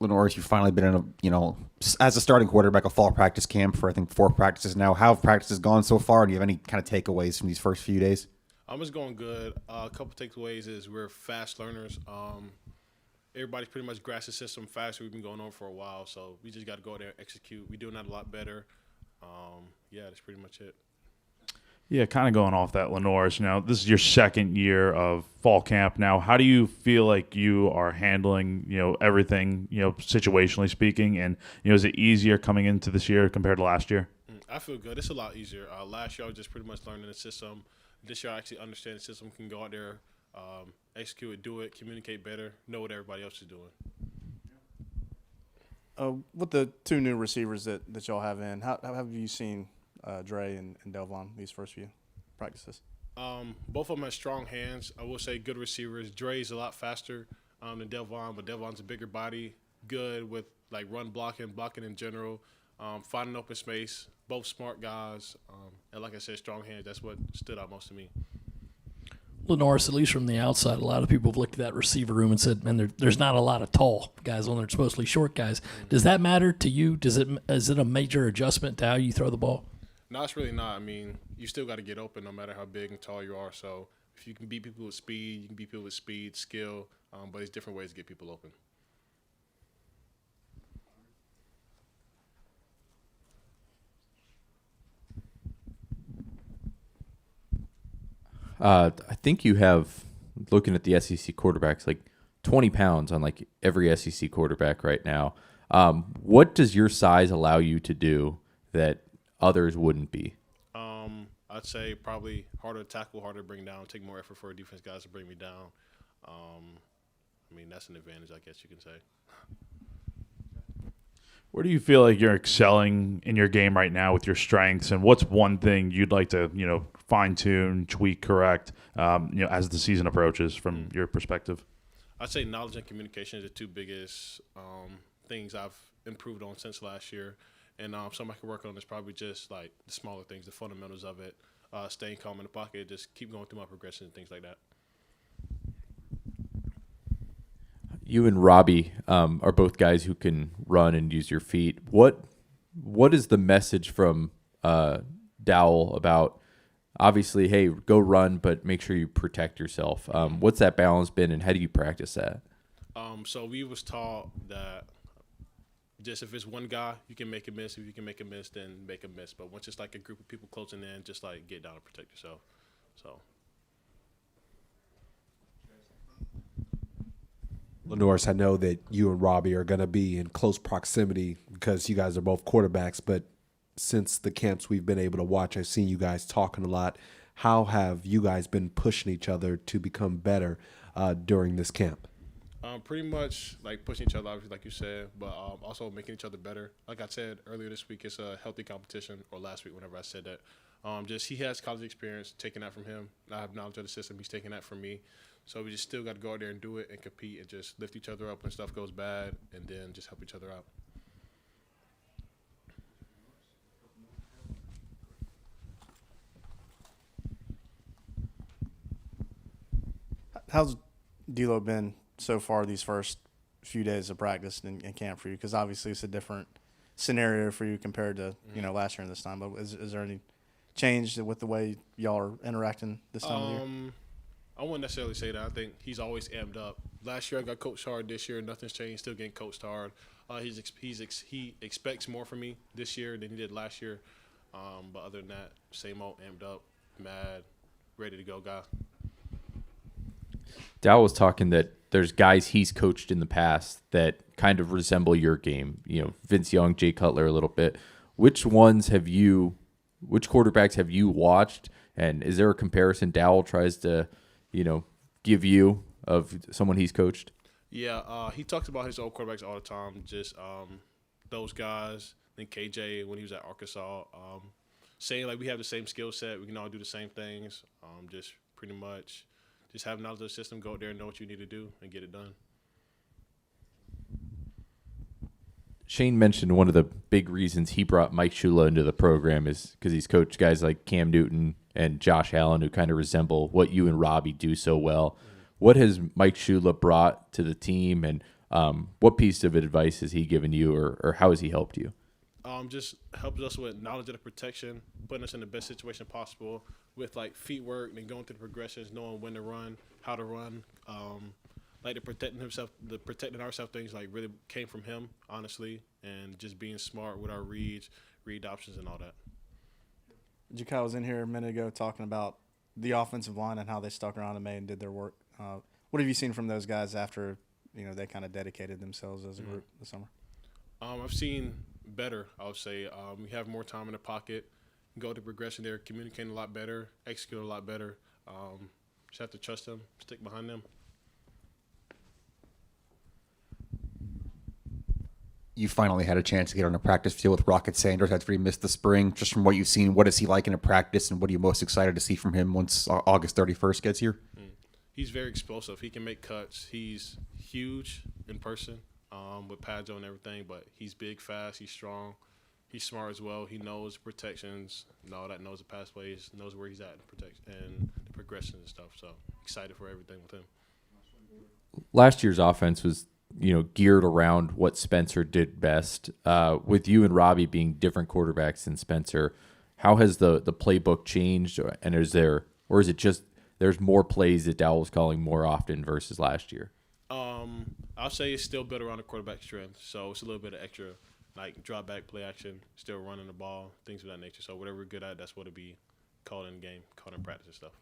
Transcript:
LaNorris, you've finally been in as a starting quarterback, a fall practice camp for I think 4 practices now. How have practices gone so far? Do you have any kind of takeaways from these first few days? It's going good. A couple takeaways is we're fast learners. Everybody's pretty much grasped the system faster. We've been going on for a while, so we just got to go out there and execute. We're doing that a lot better. That's pretty much it. Yeah, kind of going off that, LaNorris, this is your second year of fall camp now. How do you feel like you are handling, everything, situationally speaking? And, is it easier coming into this year compared to last year? I feel good. It's a lot easier. Last year I was just pretty much learning the system. This year I actually understand the system, can go out there, execute it, do it, communicate better, know what everybody else is doing. With the 2 new receivers that y'all have in, how have you seen Dre and Delvon these first few practices? Both of them have strong hands. I will say good receivers. Dre's a lot faster than Delvon, but Delvon's a bigger body, good with like run blocking in general, finding open space. Both smart guys, and like I said, strong hands. That's what stood out most to me. LaNorris, at least from the outside, a lot of people have looked at that receiver room and said, man, there's not a lot of tall guys on there, supposedly short guys. Does that matter to you? Is it a major adjustment to how you throw the ball? No, it's really not. I mean, you still got to get open no matter how big and tall you are. So if you can beat people with speed, you can beat people with speed, skill, but there's different ways to get people open. I think you have, looking at the SEC quarterbacks, like 20 pounds on like every SEC quarterback right now. What does your size allow you to do that others wouldn't be? I'd say probably harder to tackle, harder to bring down, take more effort for defense guys to bring me down. That's an advantage, I guess you can say. Where do you feel like you're excelling in your game right now with your strengths, and what's one thing you'd like to, fine-tune, tweak, correct, as the season approaches from your perspective? I'd say knowledge and communication are the 2 biggest things I've improved on since last year. And something I can work on is probably just like the smaller things, the fundamentals of it, staying calm in the pocket, just keep going through my progression and things like that. You and Robbie are both guys who can run and use your feet. What is the message from Dowell about, obviously, hey, go run, but make sure you protect yourself? What's that balance been, and how do you practice that? So we was taught that just if it's one guy, you can make a miss. If you can make a miss, then make a miss. But once it's like a group of people closing in, just like get down and protect yourself. So. LaNorris, I know that you and Robbie are going to be in close proximity because you guys are both quarterbacks, but since the camps we've been able to watch, I've seen you guys talking a lot. How have you guys been pushing each other to become better during this camp? Pretty much like pushing each other, obviously, like you said, but also making each other better. Like I said earlier this week, it's a healthy competition, or last week whenever I said that. Just he has college experience, taking that from him. I have knowledge of the system. He's taking that from me. So we just still got to go out there and do it and compete and just lift each other up when stuff goes bad, and then just help each other out. How's D'Lo been so far these first few days of practice in camp for you? Because obviously it's a different scenario for you compared to last year and this time. But is there any change with the way y'all are interacting this time of year? I wouldn't necessarily say that. I think he's always amped up. Last year I got coached hard. This year nothing's changed. Still getting coached hard. He expects more from me this year than he did last year. But other than that, same old amped up, mad, ready to go guy. Dowell was talking that there's guys he's coached in the past that kind of resemble your game. Vince Young, Jay Cutler a little bit. Which quarterbacks have you watched? And is there a comparison Dowell tries to, give you of someone he's coached? Yeah, he talks about his old quarterbacks all the time. Just those guys. Then KJ when he was at Arkansas, saying like we have the same skill set, we can all do the same things. Just pretty much, just have knowledge of the system, go out there and know what you need to do and get it done. Shane mentioned one of the big reasons he brought Mike Shula into the program is because he's coached guys like Cam Newton and Josh Allen who kind of resemble what you and Robbie do so well. What has Mike Shula brought to the team, and What piece of advice has he given you, or how has he helped you? Just helps us with knowledge of the protection, putting us in the best situation possible with like feet work and going through the progressions, knowing when to run, how to run. Like the protecting ourselves things like really came from him, honestly, and just being smart with our read options and all that. Jakai was in here a minute ago talking about the offensive line and how they stuck around in May and did their work. What have you seen from those guys after they kind of dedicated themselves as a group this summer? I've seen better, I would say. We have more time in the pocket, go to progression there, communicating a lot better, execute a lot better. Just have to trust them, stick behind them. You finally had a chance to get on a practice field with Rocket Sanders after he missed the spring. Just from what you've seen, what is he like in a practice, and what are you most excited to see from him once August 31st gets here? He's very explosive. He can make cuts. He's huge in person with pads on and everything, but he's big, fast, he's strong. He's smart as well. He knows protections and all that, knows the pathways, knows where he's at and the progressions and stuff. So excited for everything with him. Last year's offense was geared around what Spencer did best. With you and Robbie being different quarterbacks than Spencer, how has the playbook changed? And is it just there's more plays that Dowell's calling more often versus last year? I'll say it's still built around the quarterback strength. So it's a little bit of extra, like drop back, play action, still running the ball, things of that nature. So whatever we're good at, that's what it'll be called in the game, called in practice and stuff.